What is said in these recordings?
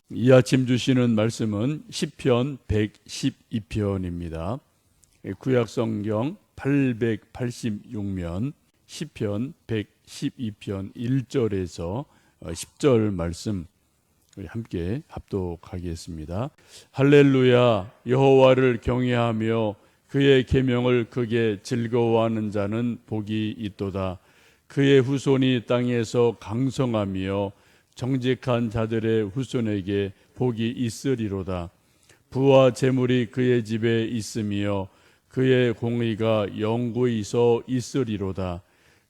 이 아침 주시는 말씀은 시편 112편입니다. 구약성경 886면 시편 112편 1절에서 10절 말씀 우리 함께 합독하겠습니다. 할렐루야, 여호와를 경외하며 그의 계명을 크게 즐거워하는 자는 복이 있도다. 그의 후손이 땅에서 강성하며 정직한 자들의 후손에게 복이 있으리로다. 부와 재물이 그의 집에 있으며 그의 공의가 영구히 서 있으리로다.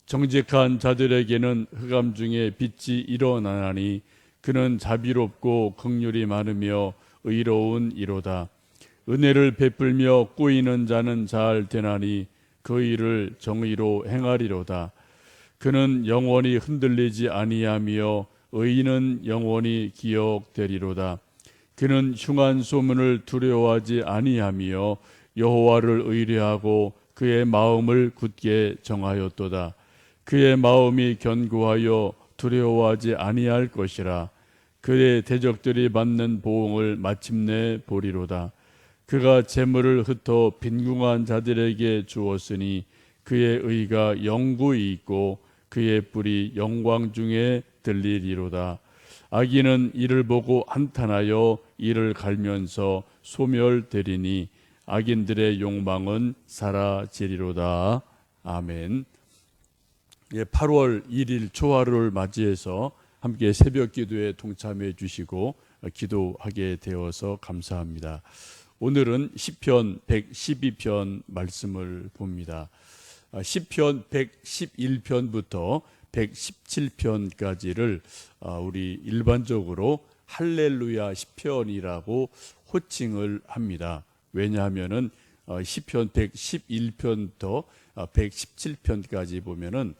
정직한 자들에게는 흑암 중에 빛이 일어나나니 그는 자비롭고 긍휼이 많으며 의로운 이로다. 은혜를 베풀며 꾸이는 자는 잘 되나니 그 일을 정의로 행하리로다. 그는 영원히 흔들리지 아니하며 의인은 영원히 기억되리로다. 그는 흉한 소문을 두려워하지 아니하며 여호와를 의뢰하고 그의 마음을 굳게 정하였도다. 그의 마음이 견고하여 두려워하지 아니할 것이라. 그의 대적들이 받는 보응을 마침내 보리로다. 그가 재물을 흩어 빈궁한 자들에게 주었으니 그의 의가 영구히 있고 그의 뿔이 영광 중에 들리리로다. 악인은 이를 보고 한탄하여 이를 갈면서 소멸되리니 악인들의 욕망은 사라지리로다. 아멘. 8월 1일 초하루를 맞이해서 함께 새벽 기도에 동참해 주시고 기도하게 되어서 감사합니다. 오늘은 시편 112편 말씀을 봅니다. 시편 111편부터 117편까지를 우리 일반적으로 할렐루야 시편이라고 호칭을 합니다. 왜냐하면은 시편 111편부터 117편까지 보면은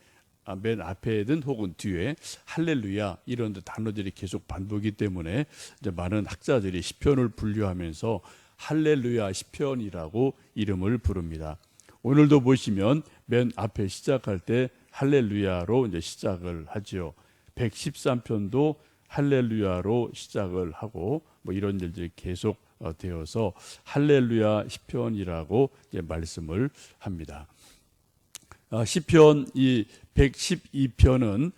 맨 앞에든 혹은 뒤에 할렐루야 이런 단어들이 계속 반복이기 때문에 이제 많은 학자들이 시편을 분류하면서 할렐루야 시편이라고 이름을 부릅니다. 오늘도 보시면 맨 앞에 시작할 때 할렐루야로 이제 시작을 하죠. 113편도 할렐루야로 시작을 하고 뭐 이런 일들이 계속 되어서 할렐루야 시편이라고 이제 말씀을 합니다. 시편 이 112편은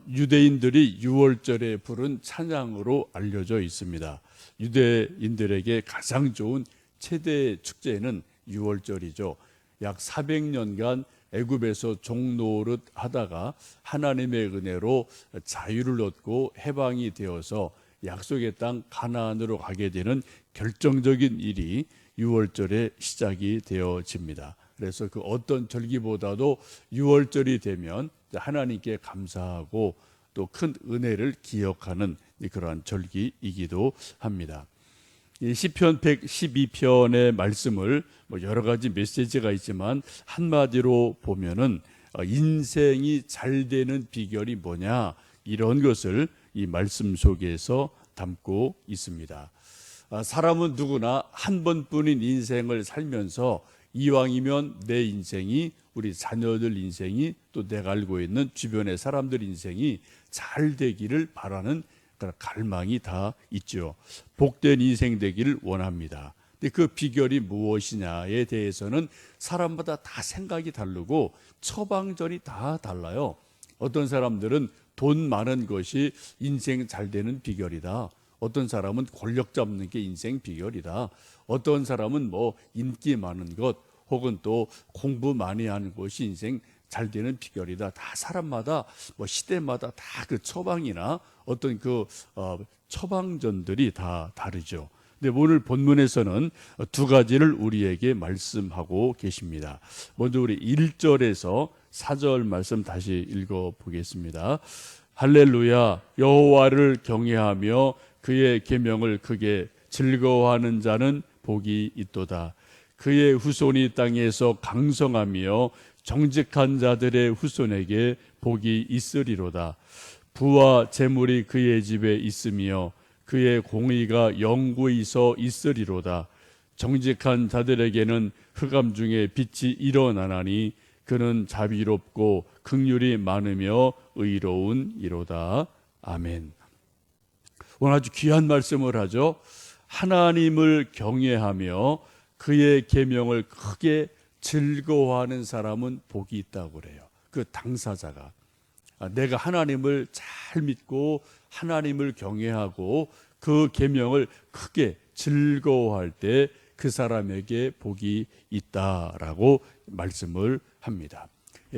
유대인들이 유월절에 부른 찬양으로 알려져 있습니다. 유대인들에게 가장 좋은 최대 축제는 유월절이죠. 약 400년간 애굽에서 종노릇 하다가 하나님의 은혜로 자유를 얻고 해방이 되어서 약속의 땅 가나안으로 가게 되는 결정적인 일이 유월절에 시작이 되어집니다. 그래서 그 어떤 절기보다도 유월절이 되면 하나님께 감사하고 또 큰 은혜를 기억하는 그러한 절기이기도 합니다. 이 시편 112편의 말씀을 여러 가지 메시지가 있지만 한마디로 보면은 인생이 잘 되는 비결이 뭐냐 이런 것을 이 말씀 속에서 담고 있습니다. 사람은 누구나 한 번뿐인 인생을 살면서 이왕이면 내 인생이 우리 자녀들 인생이 또 내가 알고 있는 주변의 사람들 인생이 잘 되기를 바라는 갈망이 다 있죠. 복된 인생 되기를 원합니다. 근데 그 비결이 무엇이냐에 대해서는 사람마다 다 생각이 다르고 처방전이 다 달라요. 어떤 사람들은 돈 많은 것이 인생 잘 되는 비결이다. 어떤 사람은 권력 잡는 게 인생 비결이다. 어떤 사람은 뭐 인기 많은 것 혹은 또 공부 많이 하는 것이 인생 잘 되는 비결이다. 다 사람마다 뭐 시대마다 다 그 처방이나 어떤 그 처방전들이 다 다르죠. 근데 오늘 본문에서는 두 가지를 우리에게 말씀하고 계십니다. 먼저 우리 1절에서 4절 말씀 다시 읽어 보겠습니다. 할렐루야, 여호와를 경외하며 그의 계명을 크게 즐거워하는 자는 복이 있도다. 그의 후손이 땅에서 강성하며 정직한 자들의 후손에게 복이 있으리로다. 부와 재물이 그의 집에 있으며 그의 공의가 영구히 서 있으리로다. 정직한 자들에게는 흑암 중에 빛이 일어나나니 그는 자비롭고 긍휼이 많으며 의로운 이로다. 아멘. 오늘 아주 귀한 말씀을 하죠. 하나님을 경외하며 그의 계명을 크게 즐거워하는 사람은 복이 있다고 그래요. 그 당사자가 내가 하나님을 잘 믿고 하나님을 경외하고 그 계명을 크게 즐거워할 때 그 사람에게 복이 있다라고 말씀을 합니다.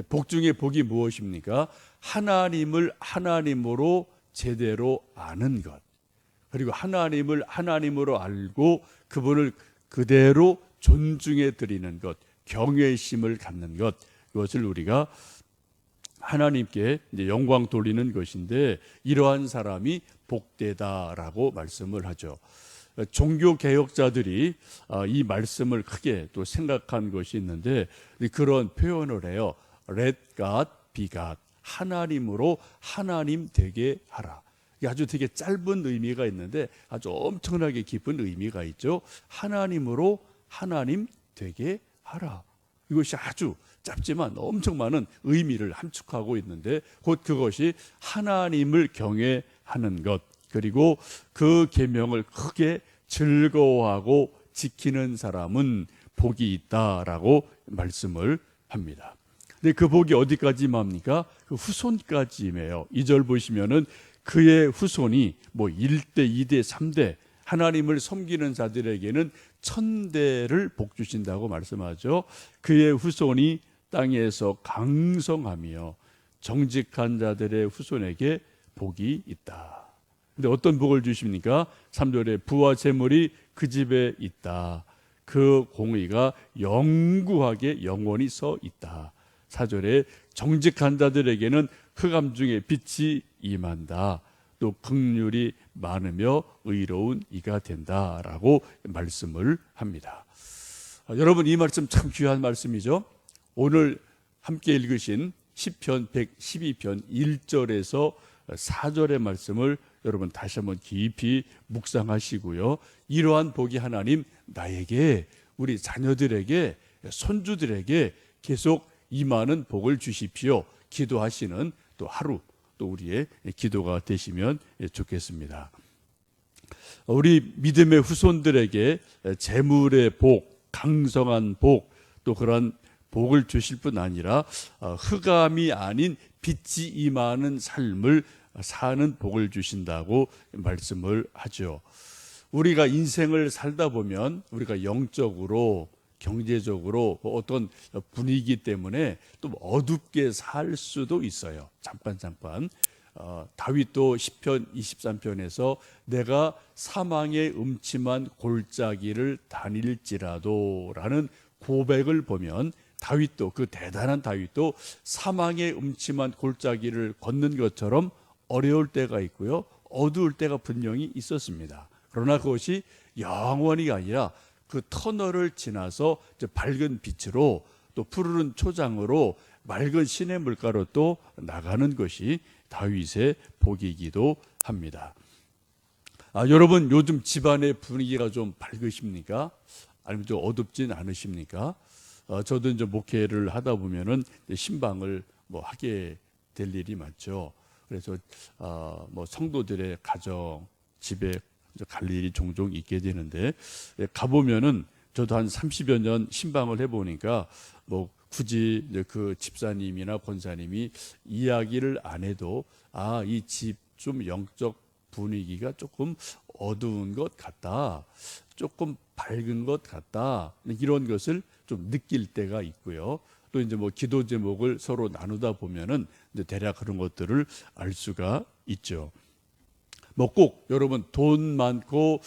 복 중에 복이 무엇입니까? 하나님을 하나님으로 제대로 아는 것, 그리고 하나님을 하나님으로 알고 그분을 그대로 존중해 드리는 것, 경외심을 갖는 것, 이것을 우리가 하나님께 이제 영광 돌리는 것인데, 이러한 사람이 복되다라고 말씀을 하죠. 종교 개혁자들이 이 말씀을 크게 또 생각한 것이 있는데, 그런 표현을 해요. Let God be God. 하나님으로 하나님 되게 하라. 이게 아주 되게 짧은 의미가 있는데 아주 엄청나게 깊은 의미가 있죠. 하나님으로 하나님 되게 하라. 이것이 아주 짧지만 엄청 많은 의미를 함축하고 있는데, 곧 그것이 하나님을 경외하는 것, 그리고 그 계명을 크게 즐거워하고 지키는 사람은 복이 있다라고 말씀을 합니다. 근데 그 복이 어디까지 임합니까? 그 후손까지 임해요. 2절 보시면은 그의 후손이 뭐 1대, 2대, 3대 하나님을 섬기는 자들에게는 1000대를 복 주신다고 말씀하죠. 그의 후손이 땅에서 강성하며 정직한 자들의 후손에게 복이 있다. 근데 어떤 복을 주십니까? 3절에 부와 재물이 그 집에 있다. 그 공의가 영구하게 영원히 서 있다. 4절에 정직한 자들에게는 흑암 중에 빛이 임한다. 또 긍휼이 많으며 의로운 이가 된다라고 말씀을 합니다. 여러분, 이 말씀 참 귀한 말씀이죠. 오늘 함께 읽으신 시편 112편 1절에서 4절의 말씀을 여러분 다시 한번 깊이 묵상하시고요. 이러한 복이 하나님 나에게, 우리 자녀들에게, 손주들에게 계속 임하는 복을 주십시오. 기도하시는 또 하루, 또 우리의 기도가 되시면 좋겠습니다. 우리 믿음의 후손들에게 재물의 복, 강성한 복, 또 그런 복을 주실 뿐 아니라 흑암이 아닌 빛이 임하는 삶을 사는 복을 주신다고 말씀을 하죠. 우리가 인생을 살다 보면 우리가 영적으로, 경제적으로 어떤 분위기 때문에 또 어둡게 살 수도 있어요. 잠깐 다윗도 시편 23편에서 내가 사망의 음침한 골짜기를 다닐지라도 라는 고백을 보면 다윗도, 그 대단한 다윗도 사망의 음침한 골짜기를 걷는 것처럼 어려울 때가 있고요, 어두울 때가 분명히 있었습니다. 그러나 그것이 영원히가 아니라 그 터널을 지나서 밝은 빛으로, 또 푸르른 초장으로 맑은 시냇 물가로 또 나가는 것이 다윗의 복이기도 합니다. 여러분, 요즘 집안의 분위기가 좀 밝으십니까? 아니면 좀 어둡진 않으십니까? 저도 이제 목회를 하다 보면은 신방을 하게 될 일이 많죠. 그래서 성도들의 가정, 집에 갈 일이 종종 있게 되는데, 가보면은 저도 한 30여 년 신방을 해보니까 굳이 그 집사님이나 권사님이 이야기를 안 해도 이 집 좀 영적 분위기가 조금 어두운 것 같다, 조금 밝은 것 같다, 이런 것을 좀 느낄 때가 있고요. 또 이제 기도 제목을 서로 나누다 보면은 이제 대략 그런 것들을 알 수가 있죠. 꼭 여러분 돈 많고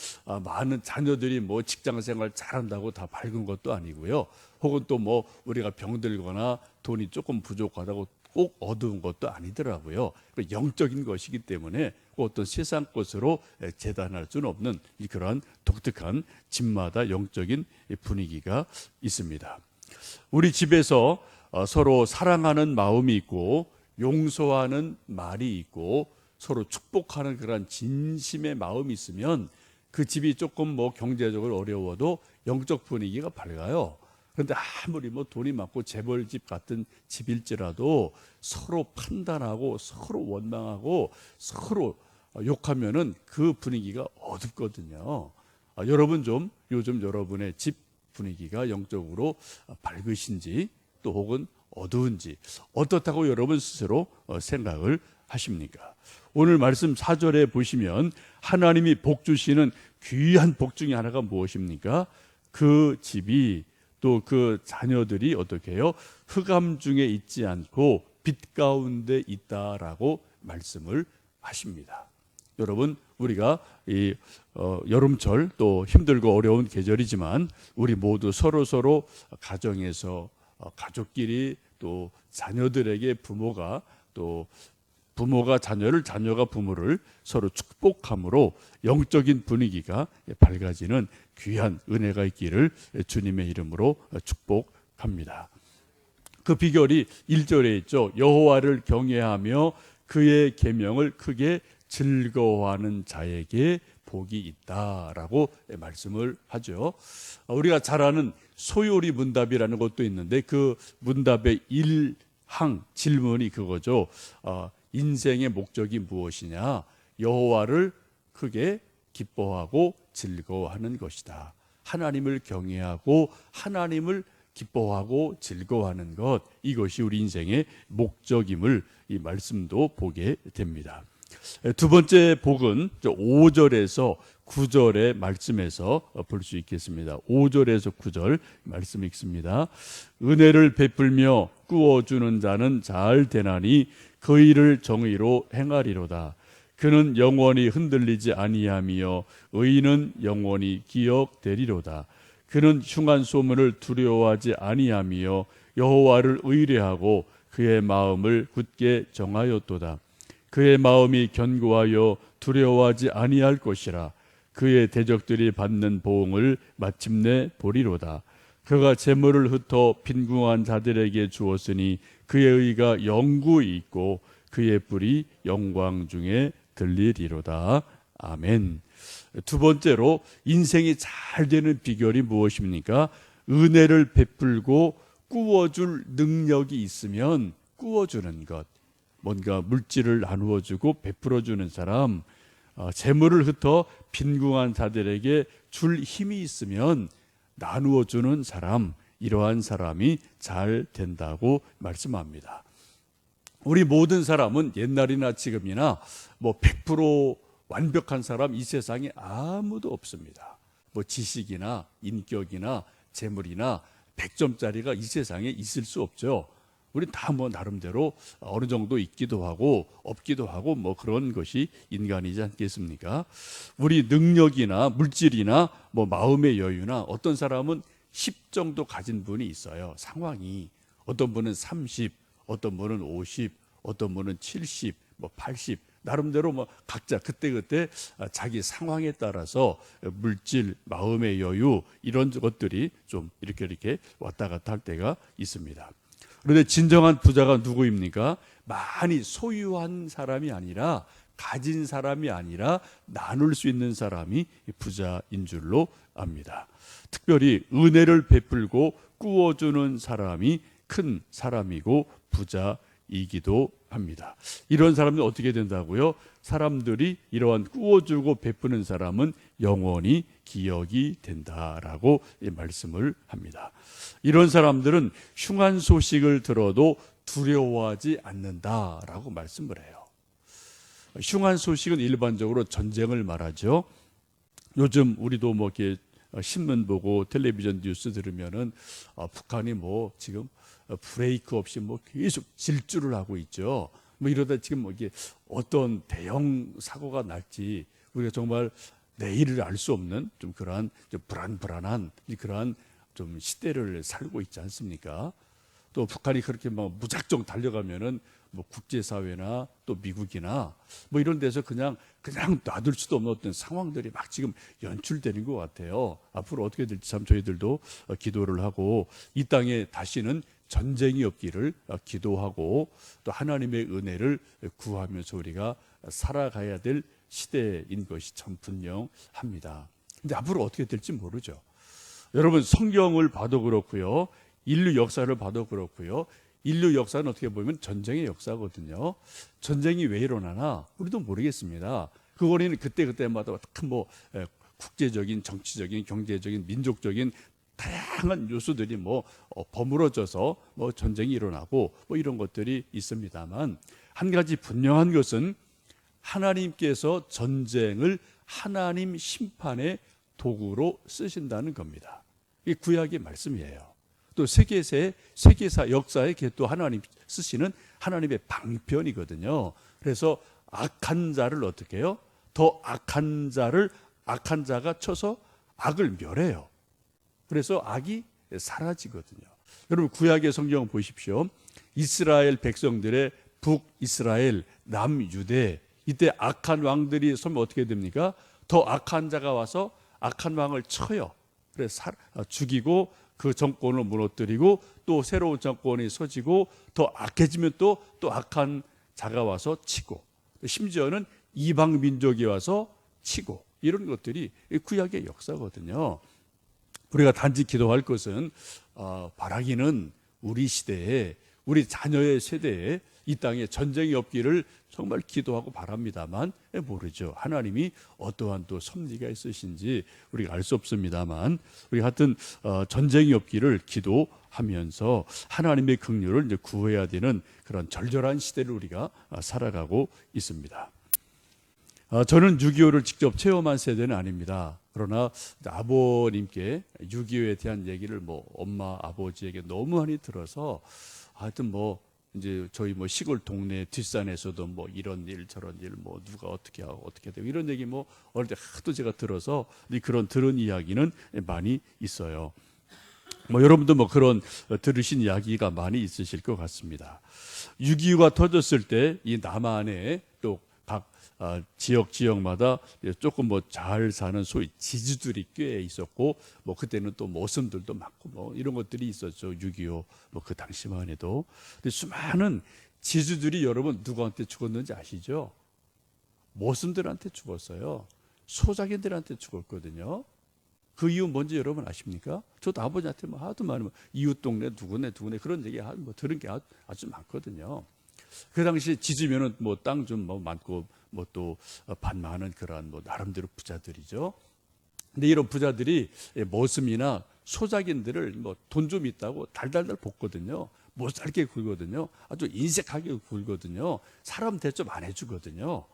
많은 자녀들이 직장 생활 잘한다고 다 밝은 것도 아니고요. 혹은 또 우리가 병들거나 돈이 조금 부족하다고 꼭 어두운 것도 아니더라고요. 영적인 것이기 때문에 어떤 세상 것으로 재단할 수는 없는 그러한 독특한 집마다 영적인 분위기가 있습니다. 우리 집에서 서로 사랑하는 마음이 있고 용서하는 말이 있고 서로 축복하는 그런 진심의 마음이 있으면 그 집이 조금 경제적으로 어려워도 영적 분위기가 밝아요. 그런데 아무리 돈이 많고 재벌집 같은 집일지라도 서로 판단하고 서로 원망하고 서로 욕하면은 그 분위기가 어둡거든요. 여러분 좀 요즘 여러분의 집 분위기가 영적으로 밝으신지 또 혹은 어두운지 어떻다고 여러분 스스로 생각을 하십니까? 오늘 말씀 4절에 보시면 하나님이 복 주시는 귀한 복 중에 하나가 무엇입니까? 그 집이 또 그 자녀들이 어떻게 해요? 흑암 중에 있지 않고 빛 가운데 있다라고 말씀을 하십니다. 여러분, 우리가 이 여름철 또 힘들고 어려운 계절이지만 우리 모두 서로 가정에서 가족끼리 또 자녀들에게 부모가 자녀를, 자녀가 부모를 서로 축복함으로 영적인 분위기가 밝아지는 귀한 은혜가 있기를 주님의 이름으로 축복합니다. 그 비결이 1절에 있죠. 여호와를 경외하며 그의 계명을 크게 즐거워하는 자에게 복이 있다라고 말씀을 하죠. 우리가 잘 아는 소요리 문답이라는 것도 있는데 그 문답의 1항 질문이 그거죠. 인생의 목적이 무엇이냐? 여호와를 크게 기뻐하고 즐거워하는 것이다. 하나님을 경외하고 하나님을 기뻐하고 즐거워하는 것, 이것이 우리 인생의 목적임을 이 말씀도 보게 됩니다. 두 번째 복은 5절에서 9절의 말씀에서 볼 수 있겠습니다. 5절에서 9절 말씀 읽습니다. 은혜를 베풀며 꾸어주는 자는 잘 되나니 그 일을 정의로 행하리로다. 그는 영원히 흔들리지 아니하며 의인은 영원히 기억되리로다. 그는 흉한 소문을 두려워하지 아니하며 여호와를 의뢰하고 그의 마음을 굳게 정하였도다. 그의 마음이 견고하여 두려워하지 아니할 것이라. 그의 대적들이 받는 보응을 마침내 보리로다. 그가 재물을 흩어 빈궁한 자들에게 주었으니 그의 의가 영구히 있고 그의 뿔이 영광 중에 들리리로다. 아멘. 두 번째로 인생이 잘 되는 비결이 무엇입니까? 은혜를 베풀고 꾸어줄 능력이 있으면 꾸어주는 것. 뭔가 물질을 나누어주고 베풀어주는 사람, 재물을 흩어 빈궁한 자들에게 줄 힘이 있으면 나누어주는 사람, 이러한 사람이 잘 된다고 말씀합니다. 우리 모든 사람은 옛날이나 지금이나 100% 완벽한 사람 이 세상에 아무도 없습니다. 지식이나 인격이나 재물이나 100점짜리가 이 세상에 있을 수 없죠. 우리 다 나름대로 어느 정도 있기도 하고 없기도 하고 그런 것이 인간이지 않겠습니까? 우리 능력이나 물질이나 마음의 여유나 어떤 사람은 10 정도 가진 분이 있어요. 상황이 어떤 분은 30, 어떤 분은 50, 어떤 분은 70, 80 나름대로 각자 그때 자기 상황에 따라서 물질, 마음의 여유 이런 것들이 좀 이렇게 왔다 갔다 할 때가 있습니다. 그런데 진정한 부자가 누구입니까? 많이 소유한 사람이 아니라 가진 사람이 아니라 나눌 수 있는 사람이 부자인 줄로 압니다. 특별히 은혜를 베풀고 꾸어주는 사람이 큰 사람이고 부자이기도 합니다. 이런 사람들 어떻게 된다고요? 사람들이 이러한 꾸어주고 베푸는 사람은 영원히 기억이 된다라고 말씀을 합니다. 이런 사람들은 흉한 소식을 들어도 두려워하지 않는다라고 말씀을 해요. 흉한 소식은 일반적으로 전쟁을 말하죠. 요즘 우리도 이렇게 신문 보고 텔레비전 뉴스 들으면은 북한이 지금 브레이크 없이 계속 질주를 하고 있죠. 이러다 지금 이게 어떤 대형 사고가 날지 우리가 정말 내일을 알 수 없는 좀 그러한 좀 불안한 그러한 좀 시대를 살고 있지 않습니까? 또 북한이 그렇게 무작정 달려가면은 국제사회나 또 미국이나 이런 데서 그냥 놔둘 수도 없는 어떤 상황들이 지금 연출되는 것 같아요. 앞으로 어떻게 될지 참 저희들도 기도를 하고 이 땅에 다시는 전쟁이 없기를 기도하고 또 하나님의 은혜를 구하면서 우리가 살아가야 될 시대인 것이 참 분명합니다. 근데 앞으로 어떻게 될지 모르죠. 여러분 성경을 봐도 그렇고요. 인류 역사를 봐도 그렇고요. 인류 역사는 어떻게 보면 전쟁의 역사거든요. 전쟁이 왜 일어나나 우리도 모르겠습니다. 그 권위는 그때마다 큰 국제적인, 정치적인, 경제적인, 민족적인 다양한 요소들이 버무러져서 전쟁이 일어나고 이런 것들이 있습니다만, 한 가지 분명한 것은 하나님께서 전쟁을 하나님 심판의 도구로 쓰신다는 겁니다. 이게 구약의 말씀이에요. 또 세계사 역사에 또 하나님 쓰시는 하나님의 방편이거든요. 그래서 악한 자를 어떻게 해요? 더 악한 자가 쳐서 악을 멸해요. 그래서 악이 사라지거든요. 여러분, 구약의 성경 보십시오. 이스라엘 백성들의 북이스라엘, 남유대, 이때 악한 왕들이 서면 어떻게 됩니까? 더 악한 자가 와서 악한 왕을 쳐요. 그래서 죽이고 그 정권을 무너뜨리고 또 새로운 정권이 서지고 더 악해지면 또 악한 자가 와서 치고, 심지어는 이방 민족이 와서 치고, 이런 것들이 구약의 역사거든요. 우리가 단지 기도할 것은 바라기는 우리 시대에, 우리 자녀의 세대에 이 땅에 전쟁이 없기를 정말 기도하고 바랍니다만, 모르죠. 하나님이 어떠한 또 섭리가 있으신지 우리가 알 수 없습니다만, 우리 하여튼 전쟁이 없기를 기도하면서 하나님의 긍휼을 이제 구해야 되는 그런 절절한 시대를 우리가 살아가고 있습니다. 저는 6.25를 직접 체험한 세대는 아닙니다. 그러나 아버님께 6.25에 대한 얘기를 엄마, 아버지에게 너무 많이 들어서, 하여튼 이제 저희 시골 동네 뒷산에서도 이런 일 저런 일 누가 어떻게 하고 어떻게 되고 이런 얘기 어릴 때 하도 제가 들어서 그런 들은 이야기는 많이 있어요. 여러분도 그런 들으신 이야기가 많이 있으실 것 같습니다. 6.25가 터졌을 때 이 남한에 또 각 지역마다 조금 잘 사는 소위 지주들이 꽤 있었고, 그때는 또 모슴들도 많고 이런 것들이 있었죠. 6.25 그 당시만 해도. 근데 수많은 지주들이 여러분 누구한테 죽었는지 아시죠? 모슴들한테 죽었어요. 소작인들한테 죽었거든요. 그 이유 뭔지 여러분 아십니까? 저도 아버지한테 하도 많으면 이웃 동네 누구네 그런 얘기 들은 게 아주 많거든요. 그 당시 지주면은 땅 좀 많고 또 반 많은 그런 나름대로 부자들이죠. 근데 이런 부자들이 모슴이나 소작인들을 돈 좀 있다고 달달달 볶거든요. 못 살게 굴거든요. 아주 인색하게 굴거든요. 사람 대접 안 해주거든요.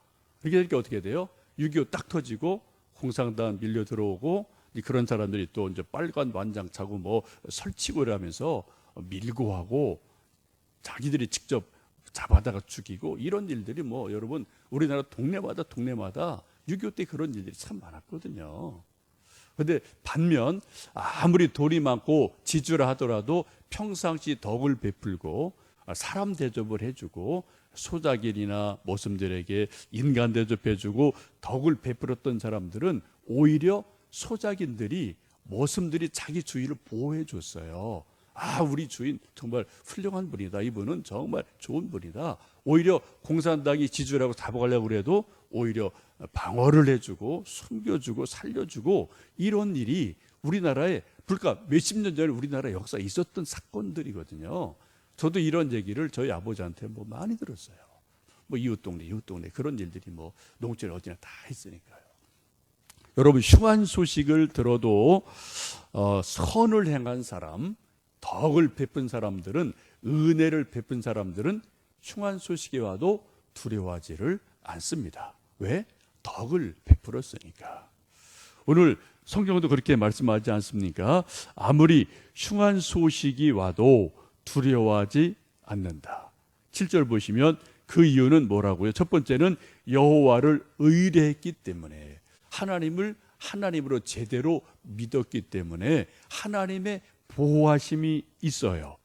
이렇게 되니까 어떻게 돼요? 6.25 딱 터지고 공산당 밀려 들어오고, 그런 사람들이 또 이제 빨간 완장 차고 설치고 이러면서 밀고 하고 자기들이 직접 잡아다가 죽이고, 이런 일들이 여러분 우리나라 동네마다 6.25 때 그런 일들이 참 많았거든요. 그런데 반면 아무리 돈이 많고 지주라 하더라도 평상시 덕을 베풀고 사람 대접을 해주고 소작인이나 모슴들에게 인간 대접해주고 덕을 베풀었던 사람들은 오히려 소작인들이, 모슴들이 자기 주위를 보호해 줬어요. 우리 주인 정말 훌륭한 분이다. 이분은 정말 좋은 분이다. 오히려 공산당이 지주라고 잡아가려고 그래도 오히려 방어를 해주고 숨겨주고 살려주고, 이런 일이 우리나라에 불과 몇십 년 전에 우리나라 역사에 있었던 사건들이거든요. 저도 이런 얘기를 저희 아버지한테 많이 들었어요. 이웃 동네 그런 일들이 농촌에 어디나 다 있으니까요. 여러분, 흉한 소식을 들어도 선을 행한 사람, 덕을 베푼 사람들은, 은혜를 베푼 사람들은 흉한 소식이 와도 두려워하지를 않습니다. 왜? 덕을 베풀었으니까. 오늘 성경도 그렇게 말씀하지 않습니까? 아무리 흉한 소식이 와도 두려워하지 않는다. 7절 보시면 그 이유는 뭐라고요? 첫 번째는 여호와를 의뢰했기 때문에, 하나님으로 제대로 믿었기 때문에 하나님의 보호하심이 있어요.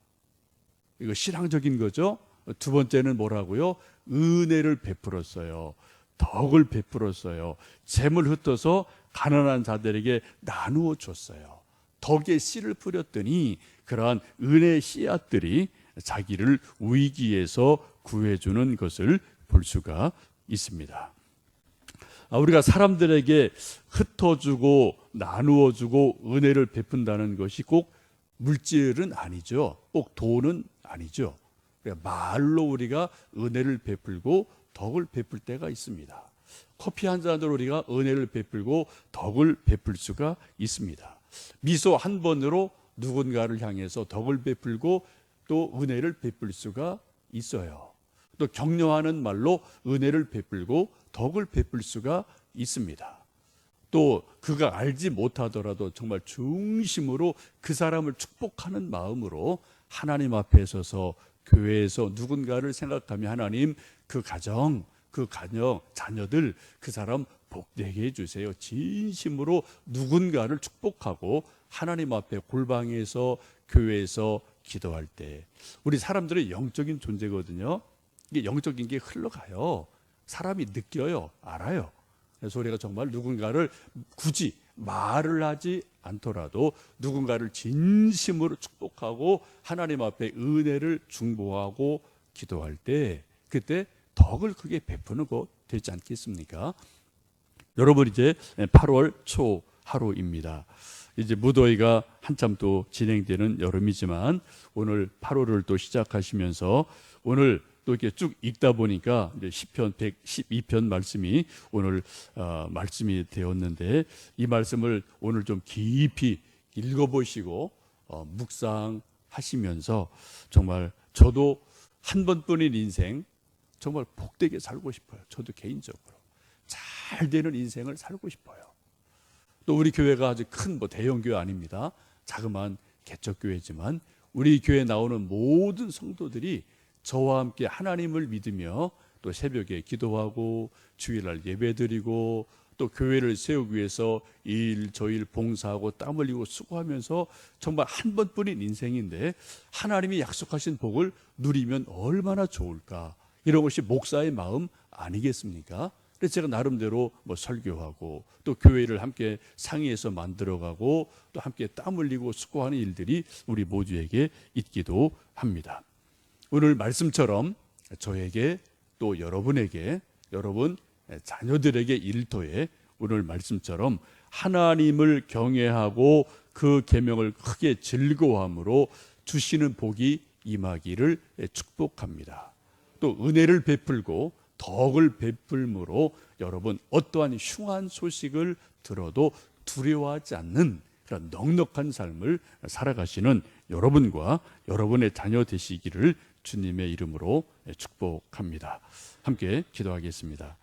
이거 신앙적인 거죠. 두 번째는 뭐라고요? 은혜를 베풀었어요. 덕을 베풀었어요. 재물 흩어서 가난한 자들에게 나누어 줬어요. 덕의 씨를 뿌렸더니 그러한 은혜의 씨앗들이 자기를 위기에서 구해주는 것을 볼 수가 있습니다. 우리가 사람들에게 흩어주고 나누어주고 은혜를 베푼다는 것이 꼭 물질은 아니죠. 꼭 돈은 아니죠. 말로 우리가 은혜를 베풀고 덕을 베풀 때가 있습니다. 커피 한 잔으로 우리가 은혜를 베풀고 덕을 베풀 수가 있습니다. 미소 한 번으로 누군가를 향해서 덕을 베풀고 또 은혜를 베풀 수가 있어요. 또 격려하는 말로 은혜를 베풀고 덕을 베풀 수가 있습니다. 또 그가 알지 못하더라도 정말 중심으로 그 사람을 축복하는 마음으로 하나님 앞에 서서 교회에서 누군가를 생각하며 하나님 그 가정, 그 자녀들 그 사람 복되게 해주세요. 진심으로 누군가를 축복하고 하나님 앞에 골방에서 교회에서 기도할 때 우리 사람들의 영적인 존재거든요. 이게 영적인 게 흘러가요. 사람이 느껴요. 알아요. 그래서 우리가 정말 누군가를 굳이 말을 하지 않더라도 누군가를 진심으로 축복하고 하나님 앞에 은혜를 중보하고 기도할 때 그때 덕을 크게 베푸는 것 되지 않겠습니까? 여러분 이제 8월 초 하루입니다. 이제 무더위가 한참 또 진행되는 여름이지만 오늘 8월을 또 시작하시면서 오늘 또 이렇게 쭉 읽다 보니까 이제 시편 112편 말씀이 오늘 말씀이 되었는데 이 말씀을 오늘 좀 깊이 읽어보시고 묵상하시면서 정말 저도 한 번뿐인 인생 정말 복되게 살고 싶어요. 저도 개인적으로 잘 되는 인생을 살고 싶어요. 또 우리 교회가 아주 큰 대형 교회 아닙니다. 자그마한 개척교회지만 우리 교회에 나오는 모든 성도들이 저와 함께 하나님을 믿으며 또 새벽에 기도하고 주일날 예배드리고 또 교회를 세우기 위해서 일저일 봉사하고 땀 흘리고 수고하면서 정말 한 번뿐인 인생인데 하나님이 약속하신 복을 누리면 얼마나 좋을까. 이런 것이 목사의 마음 아니겠습니까? 그래서 제가 나름대로 설교하고 또 교회를 함께 상의해서 만들어가고 또 함께 땀 흘리고 수고하는 일들이 우리 모두에게 있기도 합니다. 오늘 말씀처럼 저에게 또 여러분에게 여러분 자녀들에게 일터에 오늘 말씀처럼 하나님을 경외하고 그 계명을 크게 즐거워함으로 주시는 복이 임하기를 축복합니다. 또 은혜를 베풀고 덕을 베풀므로 여러분 어떠한 흉한 소식을 들어도 두려워하지 않는 그런 넉넉한 삶을 살아가시는 여러분과 여러분의 자녀 되시기를 주님의 이름으로 축복합니다. 함께 기도하겠습니다.